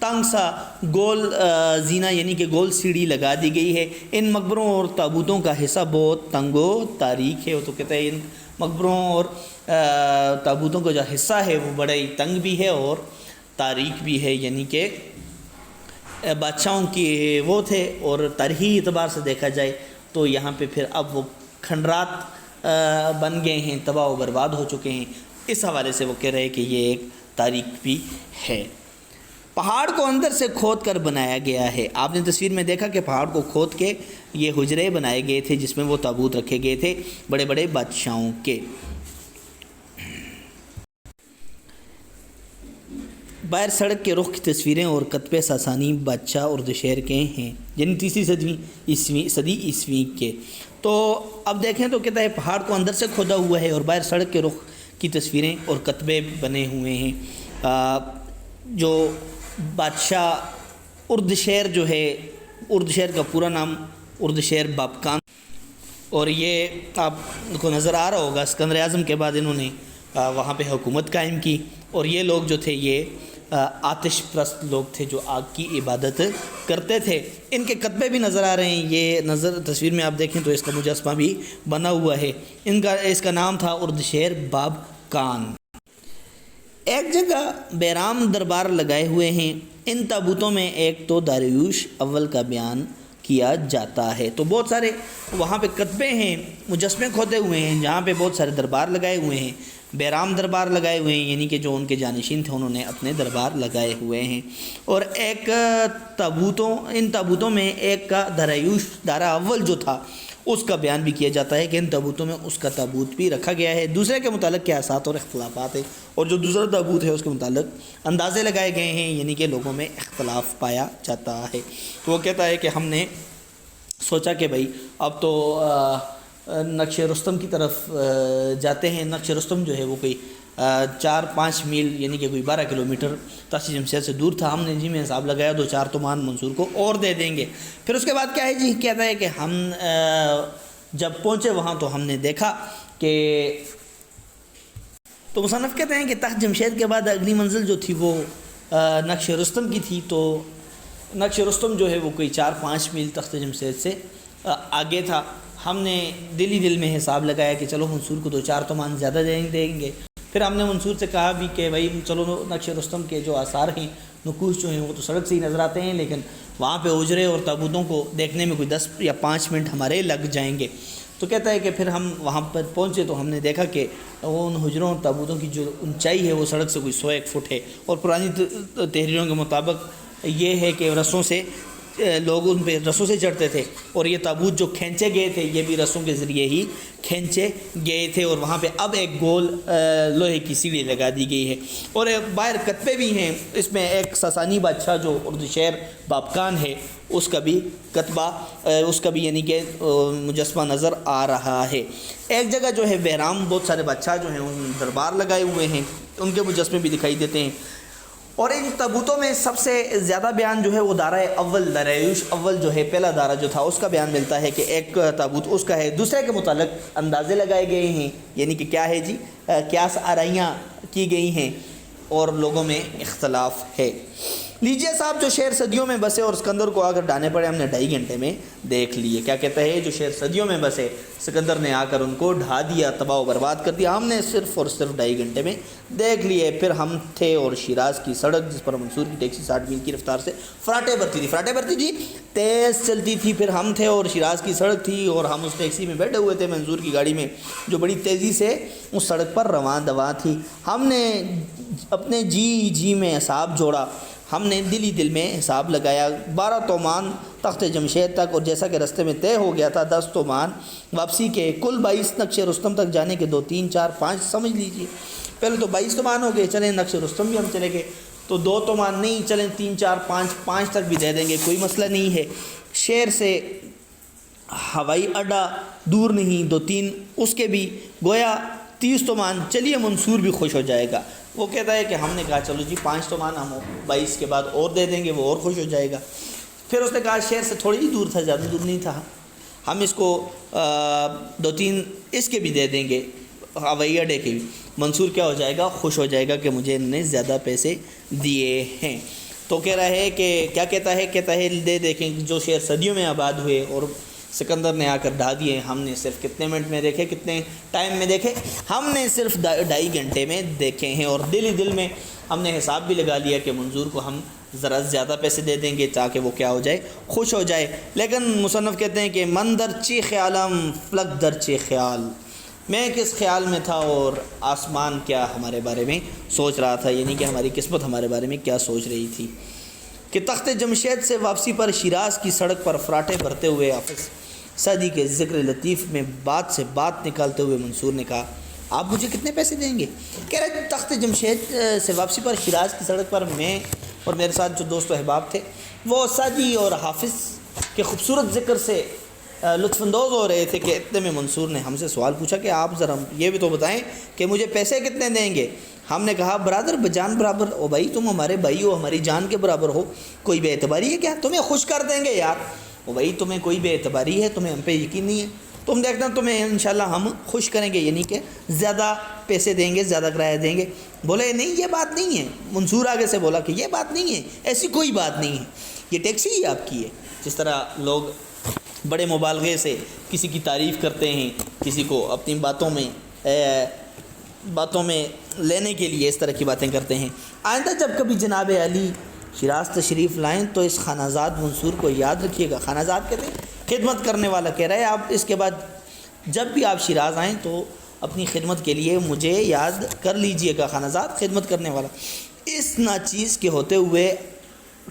تنگ سا گول زینہ یعنی کہ گول سیڑھی لگا دی گئی ہے۔ ان مقبروں اور تابوتوں کا حصہ بہت تنگ و تاریک ہے۔ تو کہتے ہیں ان مقبروں اور تابوتوں کا جو حصہ ہے وہ بڑا ہی تنگ بھی ہے اور تاریک بھی ہے، یعنی کہ بادشاہوں کی وہ تھے، اور تاریخی اعتبار سے دیکھا جائے تو یہاں پہ پھر اب وہ کھنڈرات بن گئے ہیں، تباہ و برباد ہو چکے ہیں۔ اس حوالے سے وہ کہہ رہے ہیں کہ یہ ایک تاریخ بھی ہے۔ پہاڑ کو اندر سے کھود کر بنایا گیا ہے۔ آپ نے تصویر میں دیکھا کہ پہاڑ کو کھود کے یہ حجرے بنائے گئے تھے جس میں وہ تابوت رکھے گئے تھے بڑے بڑے بادشاہوں کے۔ باہر سڑک کے رخ کی تصویریں اور کتبے ساسانی بادشاہ اردشیر کے ہیں، یعنی تیسری صدی عیسوی کے۔ تو اب دیکھیں تو کہتا ہے پہاڑ کو اندر سے کھودا ہوا ہے اور باہر سڑک کے رخ کی تصویریں اور کتبے بنے ہوئے ہیں۔ جو بادشاہ اردشیر جو ہے، اردشیر کا پورا نام اردشیر بابکان، اور یہ آپ کو نظر آ رہا ہوگا اسکندر اعظم کے بعد انہوں نے وہاں پہ حکومت قائم کی، اور یہ لوگ جو تھے یہ آتش پرست لوگ تھے جو آگ کی عبادت کرتے تھے۔ ان کے کتبے بھی نظر آ رہے ہیں، یہ تصویر میں آپ دیکھیں تو اس کا مجسمہ بھی بنا ہوا ہے۔ اس کا نام تھا اردشیر بابکان۔ ایک جگہ بیرام دربار لگائے ہوئے ہیں۔ ان تابوتوں میں ایک تو داریوش اول کا بیان کیا جاتا ہے۔ تو بہت سارے وہاں پہ کتبے ہیں، مجسمے کھودے ہوئے ہیں جہاں پہ بہت سارے دربار لگائے ہوئے ہیں، بیرام دربار لگائے ہوئے ہیں، یعنی کہ جو ان کے جانشین تھے انہوں نے اپنے دربار لگائے ہوئے ہیں۔ اور ایک ان تابوتوں میں ایک کا داریوش دارا اول جو تھا اس کا بیان بھی کیا جاتا ہے کہ ان تابوتوں میں اس کا تابوت بھی رکھا گیا ہے۔ دوسرے کے متعلق قیاسات اور اختلافات ہیں، اور جو دوسرا تابوت ہے اس کے متعلق اندازے لگائے گئے ہیں، یعنی کہ لوگوں میں اختلاف پایا جاتا ہے۔ تو وہ کہتا ہے کہ ہم نے سوچا کہ بھائی اب تو نقش رستم کی طرف جاتے ہیں۔ نقش رستم جو ہے وہ کوئی 4-5 میل یعنی کہ کوئی 12 کلومیٹر تخت جمشید سے دور تھا۔ ہم نے جی میں حساب لگایا 2-4 تومان منصور کو اور دے دیں گے۔ پھر اس کے بعد کیا ہے جی، کہتا ہے کہ ہم جب پہنچے وہاں تو ہم نے دیکھا کہ تو مصنف کہتے ہیں کہ تخت جمشید کے بعد اگلی منزل جو تھی وہ نقش رستم کی تھی۔ تو نقش رستم جو ہے وہ کوئی 4-5 میل تخت جمشید سے آگے تھا۔ ہم نے دل میں حساب لگایا کہ چلو منصور کو 2-4 تومان زیادہ دیں گے۔ پھر ہم نے منصور سے کہا بھی کہ بھائی چلو نقش رستم کے جو آثار ہیں، نقوش جو ہیں وہ تو سڑک سے ہی نظر آتے ہیں، لیکن وہاں پہ اجرے اور تابوتوں کو دیکھنے میں کوئی 10 یا 5 منٹ ہمارے لگ جائیں گے۔ تو کہتا ہے کہ پھر ہم وہاں پر پہنچے تو ہم نے دیکھا کہ ان حجروں اور تابوتوں کی جو اونچائی ہے وہ سڑک سے کوئی 100-1 فٹ ہے، اور پرانی تحریروں کے مطابق یہ ہے کہ رسوں سے لوگ ان پہ رسوں سے چڑھتے تھے، اور یہ تابوت جو کھینچے گئے تھے یہ بھی رسوں کے ذریعے ہی کھینچے گئے تھے، اور وہاں پہ اب ایک گول لوہے کی سیڑھی لگا دی گئی ہے۔ اور باہر کتبے بھی ہیں، اس میں ایک ساسانی بادشاہ جو اردشیر بابکان ہے اس کا بھی کتبہ اس کا بھی یعنی کہ مجسمہ نظر آ رہا ہے۔ ایک جگہ جو ہے بیرام، بہت سارے بادشاہ جو ہیں ان دربار لگائے ہوئے ہیں، ان کے مجسمے بھی دکھائی دیتے ہیں۔ اور ان تابوتوں میں سب سے زیادہ بیان جو ہے وہ داریوش اول جو ہے پہلا دارا جو تھا اس کا بیان ملتا ہے کہ ایک تابوت اس کا ہے۔ دوسرے کے متعلق اندازے لگائے گئے ہیں، یعنی کہ کیا ہے جی، قیاس آرائیاں کی گئی ہیں اور لوگوں میں اختلاف ہے۔ لیجئے صاحب، جو شہر صدیوں میں بسے اور سکندر کو آ کر ڈھانے پڑے ہم نے 2.5 گھنٹے میں دیکھ لیے۔ کیا کہتا ہے، جو شہر صدیوں میں بسے سکندر نے آ کر ان کو ڈھا دیا، تباہ و برباد کر دیا، ہم نے صرف اور صرف 2.5 گھنٹے میں دیکھ لیے۔ پھر ہم تھے اور شیراز کی سڑک جس پر منصور کی ٹیکسی 60 میل کی رفتار سے فراٹے برتی تھی تیز چلتی تھی۔ پھر ہم تھے اور شیراز کی سڑک تھی اور ہم اس ٹیکسی میں بیٹھے ہوئے تھے منصور کی گاڑی میں جو بڑی تیزی سے اس سڑک پر رواں دواں تھی۔ ہم نے اپنے جی میں حساب جوڑا، ہم نے دل میں حساب لگایا 12 تومان تخت جمشید تک، اور جیسا کہ رستے میں طے ہو گیا تھا 10 تومان واپسی کے، کل 22 نقش رستم تک جانے کے 2 3 4 5 سمجھ لیجئے۔ پہلے تو 22 تومان ہو گئے، چلیں نقش رستم بھی ہم چلے گئے تو 2 تومان نہیں، چلیں 3 4 5 تک بھی دے دیں گے، کوئی مسئلہ نہیں ہے۔ شہر سے ہوائی اڈا دور نہیں، 2-3 اس کے بھی گویا 30 تومان، چلیے منصور بھی خوش ہو جائے گا۔ وہ کہتا ہے کہ ہم نے کہا چلو جی 5 تومان ہم 22 کے بعد اور دے دیں گے، وہ اور خوش ہو جائے گا۔ پھر اس نے کہا شہر سے تھوڑی ہی دور تھا، زیادہ دور نہیں تھا، ہم اس کو 2-3 اس کے بھی دے دیں گے، ہوائی اڈے کے بھی۔ منصور کیا ہو جائے گا، خوش ہو جائے گا کہ مجھے انہوں نے زیادہ پیسے دیے ہیں۔ تو کہہ رہا ہے کہ کیا کہتا ہے دے دیکھیں جو شہر صدیوں میں آباد ہوئے اور سکندر نے آ کر ڈھا دیے، ہم نے صرف کتنے منٹ میں دیکھے، کتنے ٹائم میں دیکھے، ہم نے صرف 2.5 گھنٹے میں دیکھے ہیں، اور دل ہی دل میں ہم نے حساب بھی لگا لیا کہ منظور کو ہم ذرا زیادہ پیسے دے دیں گے تاکہ وہ کیا ہو جائے، خوش ہو جائے۔ لیکن مصنف کہتے ہیں کہ من در چی خیالم فلک در چی خیال، میں کس خیال میں تھا اور آسمان کیا ہمارے بارے میں سوچ رہا تھا، یعنی کہ ہماری قسمت ہمارے بارے میں کیا سوچ رہی تھی۔ کہ تخت جمشید سے واپسی پر شیراز کی سڑک پر فراٹے بھرتے ہوئے حافظ سعدی کے ذکر لطیف میں بات سے بات نکالتے ہوئے منصور نے کہا آپ مجھے کتنے پیسے دیں گے؟ کہہ رہے تخت جمشید سے واپسی پر شیراز کی سڑک پر میں اور میرے ساتھ جو دوست و احباب تھے وہ سعدی اور حافظ کے خوبصورت ذکر سے لطف اندوز ہو رہے تھے کہ اتنے میں منصور نے ہم سے سوال پوچھا کہ آپ ذرا یہ بھی تو بتائیں کہ مجھے پیسے کتنے دیں گے؟ ہم نے کہا برادر بجان برابر، او بھائی تم ہمارے بھائی ہو، ہماری جان کے برابر ہو، کوئی بے اعتباری ہے کیا؟ تمہیں خوش کر دیں گے یار۔ او بھائی تمہیں کوئی بے اعتباری ہے، تمہیں ہم پہ یقین نہیں ہے، تم دیکھنا تمہیں انشاءاللہ ہم خوش کریں گے، یعنی کہ زیادہ پیسے دیں گے، زیادہ کرایہ دیں گے۔ بولے نہیں یہ بات نہیں ہے، منصور آگے سے بولا کہ یہ بات نہیں ہے، ایسی کوئی بات نہیں ہے، یہ ٹیکسی ہی آپ کی ہے۔ جس طرح لوگ بڑے مبالغے سے کسی کی تعریف کرتے ہیں، کسی کو اپنی باتوں میں لینے کے لیے اس طرح کی باتیں کرتے ہیں۔ آئندہ جب کبھی جناب علی شیراز تشریف لائیں تو اس خانہ زاد منصور کو یاد رکھیے گا۔ خانہ زاد کہتے ہیں خدمت کرنے والا، کہہ رہے ہیں آپ اس کے بعد جب بھی آپ شیراز آئیں تو اپنی خدمت کے لیے مجھے یاد کر لیجئے گا۔ خانہ زاد خدمت کرنے والا، اس ناچیز کے ہوتے ہوئے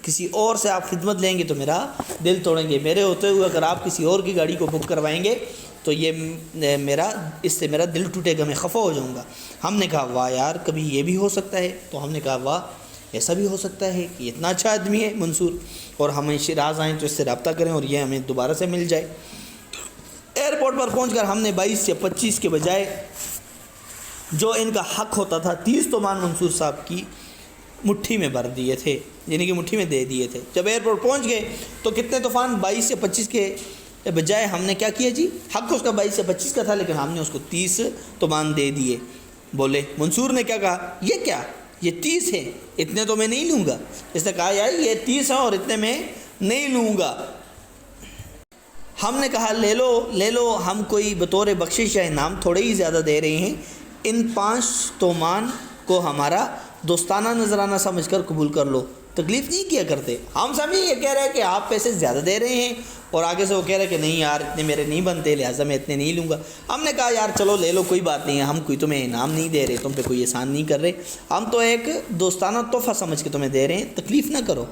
کسی اور سے آپ خدمت لیں گے تو میرا دل توڑیں گے، میرے ہوتے ہوئے اگر آپ کسی اور کی گاڑی کو بک کروائیں گے تو اس سے میرا دل ٹوٹے گا، میں خفا ہو جاؤں گا۔ ہم نے کہا واہ یار کبھی یہ بھی ہو سکتا ہے، تو ہم نے کہا واہ ایسا بھی ہو سکتا ہے کہ اتنا اچھا آدمی ہے منصور، اور ہمیں شیراز آئیں تو اس سے رابطہ کریں اور یہ ہمیں دوبارہ سے مل جائے۔ ایئرپورٹ پر پہنچ کر ہم نے 22 یا 25 کے بجائے جو ان کا حق ہوتا تھا 30 تومان منصور صاحب کی مٹھی میں بھر دیے تھے، یعنی کہ مٹھی میں دے دیے تھے۔ جب ایئرپورٹ پہنچ گئے تو کتنے طوفان 22 یا 25 کے بجائے ہم نے کیا کیا جی، حق اس کا 22 یا 25 کا تھا لیکن ہم نے اس کو 30 تومان دے دیے۔ بولے منصور نے کیا کہا یہ کیا، یہ 30 ہے، اتنے تو میں نہیں لوں گا۔ اس نے کہا یار یہ 30 ہے اور اتنے میں نہیں لوں گا۔ ہم نے کہا لے لو، ہم کوئی بطور بخشش یا انعام تھوڑے ہی زیادہ دے رہے ہیں، ان 5 تومان کو ہمارا دوستانہ نذرانہ سمجھ کر قبول کر لو، تکلیف نہیں کیا کرتے۔ ہم سبھی یہ کہہ رہے ہیں کہ آپ پیسے زیادہ دے رہے ہیں اور آگے سے وہ کہہ رہے ہیں کہ نہیں یار اتنے میرے نہیں بنتے لہٰذا میں اتنے نہیں لوں گا۔ ہم نے کہا یار چلو لے لو کوئی بات نہیں ہے، ہم کوئی تمہیں انعام نہیں دے رہے، تم پہ کوئی احسان نہیں کر رہے، ہم تو ایک دوستانہ تحفہ سمجھ کے تمہیں دے رہے ہیں، تکلیف نہ کرو۔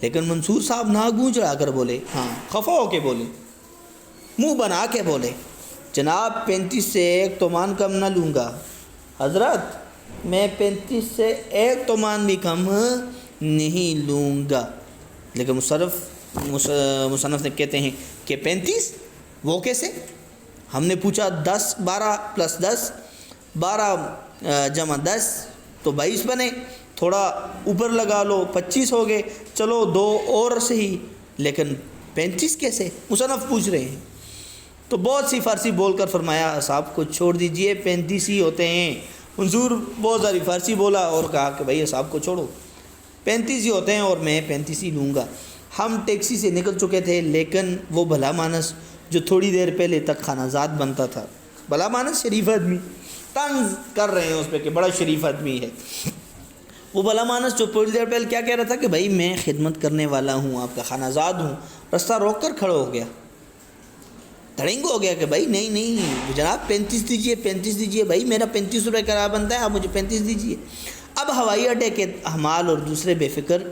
لیکن منصور صاحب نہ گونج چڑھا کر بولے، ہاں خفا ہو کے بولے، منہ بنا کے بولے جناب 35 سے 1 تومان کم نہ لوں گا حضرت، میں 35 سے 1 تومان بھی کم نہیں لوں گا۔ لیکن مصنف نے کہتے ہیں کہ 35 وہ کیسے؟ ہم نے پوچھا 10 12 + 10 12 جمع 10 تو 22 بنے، تھوڑا اوپر لگا لو 25 ہو گئے، چلو 2 اور صحیح، لیکن 35 کیسے؟ مصنف پوچھ رہے ہیں۔ تو بہت سی فارسی بول کر فرمایا صاحب کو چھوڑ دیجئے 35 ہی ہوتے ہیں۔ منصور بہت ساری فارسی بولا اور کہا کہ بھائی صاحب کو چھوڑو، 35 ہی ہوتے ہیں اور میں 35 ہی لوں گا۔ ہم ٹیکسی سے نکل چکے تھے لیکن وہ بھلا مانس جو تھوڑی دیر پہلے تک خانہ زاد بنتا تھا، بھلا مانس شریف آدمی، طنز کر رہے ہیں اس پہ کہ بڑا شریف آدمی ہے، وہ بھلا مانس جو تھوڑی دیر پہلے کیا کہہ رہا تھا کہ بھائی میں خدمت کرنے والا ہوں، آپ کا خانہ زاد ہوں، رستہ روک کر کھڑا ہو گیا، دھڑنگ ہو گیا کہ بھائی نہیں جناب 35 دیجئے 35 دیجئے، بھائی میرا 35 روپے کرایہ بنتا ہے، آپ مجھے 35 دیجئے۔ اب ہوائی اڈے کے حمال اور دوسرے بے فکر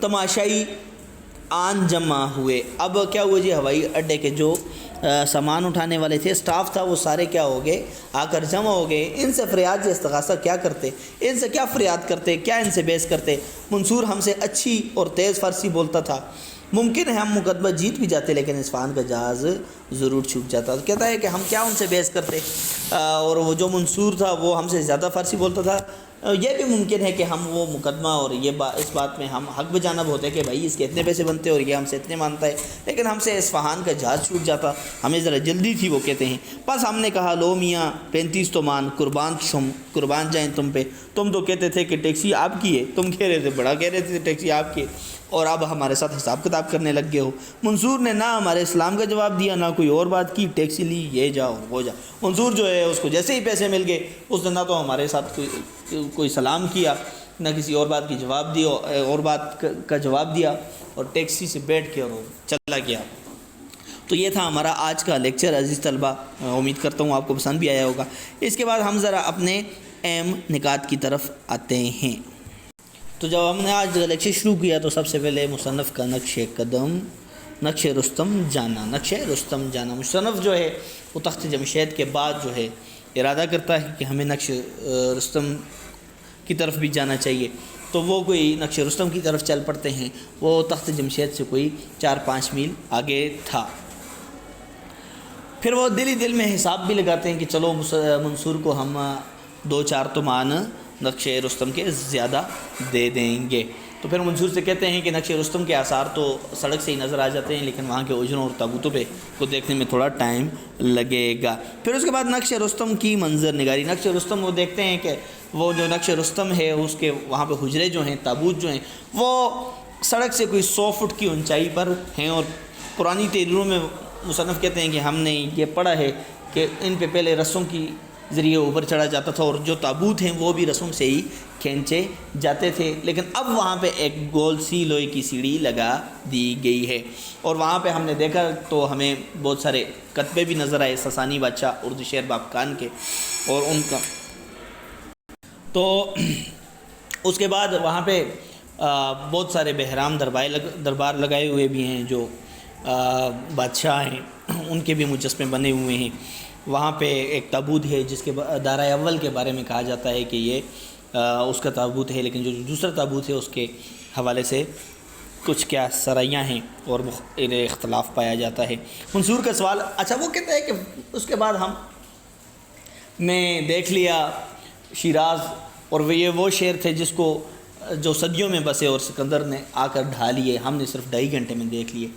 تماشائی آن جمع ہوئے۔ اب کیا ہوا جی، ہوائی اڈے کے جو سامان اٹھانے والے تھے، سٹاف تھا، وہ سارے کیا ہو گئے، آ کر جمع ہو گئے۔ ان سے فریاد یا استغاثہ کیا کرتے، ان سے کیا فریاد کرتے، کیا ان سے بحث کرتے؟ منصور ہم سے اچھی اور تیز فارسی بولتا تھا، ممکن ہے ہم مقدمہ جیت بھی جاتے لیکن اصفہان کا جہاز ضرور چھوٹ جاتا۔ تو کہتا ہے کہ ہم کیا ان سے بحث کرتے، اور وہ جو منصور تھا وہ ہم سے زیادہ فارسی بولتا تھا، یہ بھی ممکن ہے کہ ہم وہ مقدمہ اور اس بات میں ہم حق بجانب ہوتے کہ بھائی اس کے اتنے پیسے بنتے اور یہ ہم سے اتنے مانتا ہے، لیکن ہم سے اصفہان کا جہاز چھوٹ جاتا، ہمیں ذرا جلدی تھی، وہ کہتے ہیں بس ہم نے کہا لو میاں 35 تومان قربان جائیں تم پہ، تم تو کہتے تھے کہ ٹیکسی آپ کی ہے، تم کہہ رہے تھے، بڑا کہہ رہے تھے ٹیکسی آپ کی ہے، اور اب ہمارے ساتھ حساب کتاب کرنے لگ گئے ہو۔ منصور نے نہ ہمارے اسلام کا جواب دیا، نہ کوئی اور بات کی، ٹیکسی لی، یہ جاؤ وہ جاؤ۔ منصور جو ہے اس کو جیسے ہی پیسے مل گئے، اس نے نہ تو ہمارے ساتھ کوئی سلام کیا، نہ کسی اور بات کی جواب دی، اور بات کا جواب دیا، اور ٹیکسی سے بیٹھ کے اور چلا گیا۔ تو یہ تھا ہمارا آج کا لیکچر عزیز طلبہ، امید کرتا ہوں آپ کو پسند بھی آیا ہوگا۔ اس کے بعد ہم ذرا اپنے اہم نکات کی طرف آتے ہیں۔ تو جب ہم نے آج لیکچر شروع کیا تو سب سے پہلے مصنف کا نقش قدم، نقش رستم جانا۔ مصنف جو ہے وہ تخت جمشید کے بعد جو ہے ارادہ کرتا ہے کہ ہمیں نقش رستم کی طرف بھی جانا چاہیے، تو وہ کوئی نقش رستم کی طرف چل پڑتے ہیں۔ وہ تخت جمشید سے کوئی 4-5 میل آگے تھا۔ پھر وہ دل ہی دل میں حساب بھی لگاتے ہیں کہ چلو منصور کو ہم 2-4 تومان نقش رستم کے زیادہ دے دیں گے۔ تو پھر منصور سے کہتے ہیں کہ نقش رستم کے آثار تو سڑک سے ہی نظر آ جاتے ہیں، لیکن وہاں کے اجروں اور تابوتوں پہ کو دیکھنے میں تھوڑا ٹائم لگے گا۔ پھر اس کے بعد نقش رستم کی منظر نگاری۔ نقش رستم وہ دیکھتے ہیں کہ وہ جو نقش رستم ہے اس کے وہاں پہ حجرے جو ہیں، تابوت جو ہیں، وہ سڑک سے کوئی 100 فٹ کی اونچائی پر ہیں، اور پرانی تحریروں میں مصنف کہتے ہیں کہ ہم نے یہ پڑھا ہے کہ ان پہ پہلے رسوں کی ذریعے اوپر چڑھا جاتا تھا، اور جو تابوت ہیں وہ بھی رسوں سے ہی کھینچے جاتے تھے، لیکن اب وہاں پہ ایک گول سی لوہے کی سیڑھی لگا دی گئی ہے۔ اور وہاں پہ ہم نے دیکھا تو ہمیں بہت سارے کتبے بھی نظر آئے ساسانی بادشاہ اردشیر بابکان کے اور ان کا۔ تو اس کے بعد وہاں پہ بہت سارے بہرام دربار لگائے ہوئے بھی ہیں، جو بادشاہ ہیں ان کے بھی مجسمے بنے ہوئے ہیں۔ وہاں پہ ایک تابوت ہے جس کے دارۂ اول کے بارے میں کہا جاتا ہے کہ یہ اس کا تابوت ہے، لیکن جو دوسرا تابوت ہے اس کے حوالے سے کچھ کیا سرائیاں ہیں اور اختلاف پایا جاتا ہے۔ منصور کا سوال، اچھا وہ کہتا ہے کہ اس کے بعد ہم نے دیکھ لیا شیراز، اور وہ شہر تھے جس کو جو صدیوں میں بسے اور سکندر نے آ کر ڈھا لیے، ہم نے صرف 2.5 گھنٹے میں دیکھ لیے۔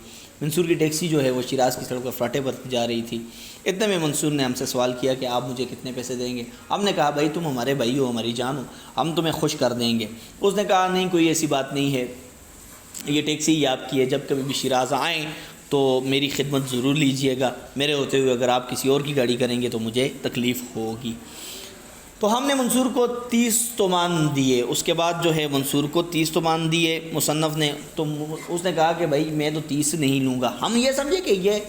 منصور کی ٹیکسی جو ہے وہ شیراز کی سڑک پر فراٹے پر جا رہی تھی۔ اتنے میں منصور نے ہم سے سوال کیا کہ آپ مجھے کتنے پیسے دیں گے؟ ہم نے کہا بھائی تم ہمارے بھائی ہو، ہماری جان ہو، ہم تمہیں خوش کر دیں گے۔ اس نے کہا نہیں، کوئی ایسی بات نہیں ہے، یہ ٹیکسی ہی آپ کی ہے، جب کبھی بھی شیراز آئیں تو میری خدمت ضرور لیجئے گا، میرے ہوتے ہوئے اگر آپ کسی اور کی گاڑی کریں گے تو مجھے تکلیف ہوگی۔ تو ہم نے منصور کو 30 تومان دیے۔ اس کے بعد جو ہے منصور کو 30 تومان دیے مصنف نے، تو اس نے کہا کہ بھائی میں تو 30 نہیں لوں گا۔ ہم یہ سمجھے کہ یہ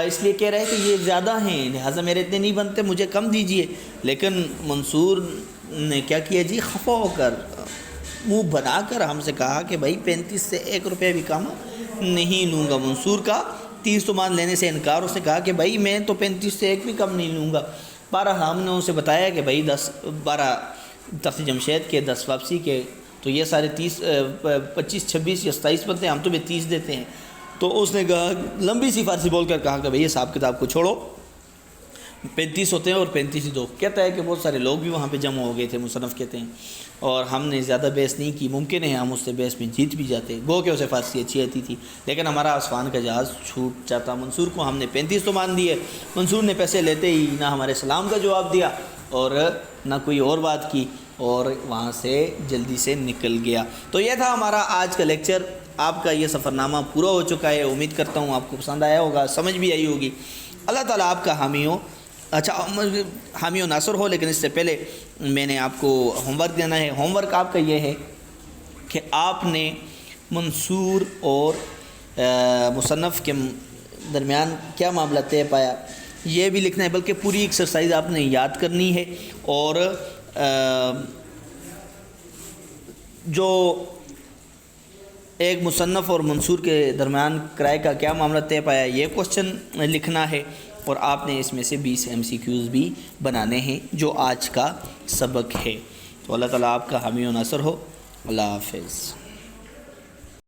اس لیے کہہ رہے کہ یہ زیادہ ہیں، لہٰذا میرے اتنے نہیں بنتے، مجھے کم دیجئے۔ لیکن منصور نے کیا کیا جی، خفا ہو کر منہ بنا کر ہم سے کہا کہ بھائی 35 سے 1 روپیہ بھی کم نہیں لوں گا۔ منصور کا 30 تومان لینے سے انکار۔ اس نے کہا کہ بھائی میں تو 35 سے 1 بھی کم نہیں لوں گا۔ 12 ہم نے اسے بتایا کہ بھائی 12 تخت جمشید کے 10 واپسی کے، تو یہ سارے 30 25 26 یا 27 بنتے ہیں، ہم تمہیں 30 دیتے ہیں۔ تو اس نے کہا، لمبی سی فارسی بول کر کہا کہ بھئی حساب کتاب کو چھوڑو، 35 ہوتے ہیں اور 35 ہی دو۔ کہتا ہے کہ بہت سارے لوگ بھی وہاں پہ جمع ہو گئے تھے، مصنف کہتے ہیں، اور ہم نے زیادہ بحث نہیں کی، ممکن ہے ہم اس سے بحث میں جیت بھی جاتے، گو کہ اسے فارسی اچھی آتی تھی، لیکن ہمارا اصفہان کا جہاز چھوٹ جاتا۔ منصور کو ہم نے 35 تومان دیے۔ منصور نے پیسے لیتے ہی نہ ہمارے سلام کا جواب دیا اور نہ کوئی اور بات کی، اور وہاں سے جلدی سے نکل گیا۔ تو یہ تھا ہمارا آج کا لیکچر۔ آپ کا یہ سفر نامہ پورا ہو چکا ہے، امید کرتا ہوں آپ کو پسند آیا ہوگا، سمجھ بھی آئی ہوگی۔ اللہ تعالیٰ آپ کا حامی ہو، حامی و ناصر ہو۔ لیکن اس سے پہلے میں نے آپ کو ہوم ورک دینا ہے۔ ہوم ورک آپ کا یہ ہے کہ آپ نے منصور اور مصنف کے درمیان کیا معاملہ طے پایا یہ بھی لکھنا ہے، بلکہ پوری ایکسرسائز آپ نے یاد کرنی ہے، اور جو ایک مصنف اور منصور کے درمیان کرائے کا کیا معاملہ طے پایا یہ کوشچن لکھنا ہے، اور آپ نے اس میں سے 20 MCQs بھی بنانے ہیں جو آج کا سبق ہے۔ تو اللہ تعالیٰ آپ کا حامی و ناصر ہو۔ اللہ حافظ۔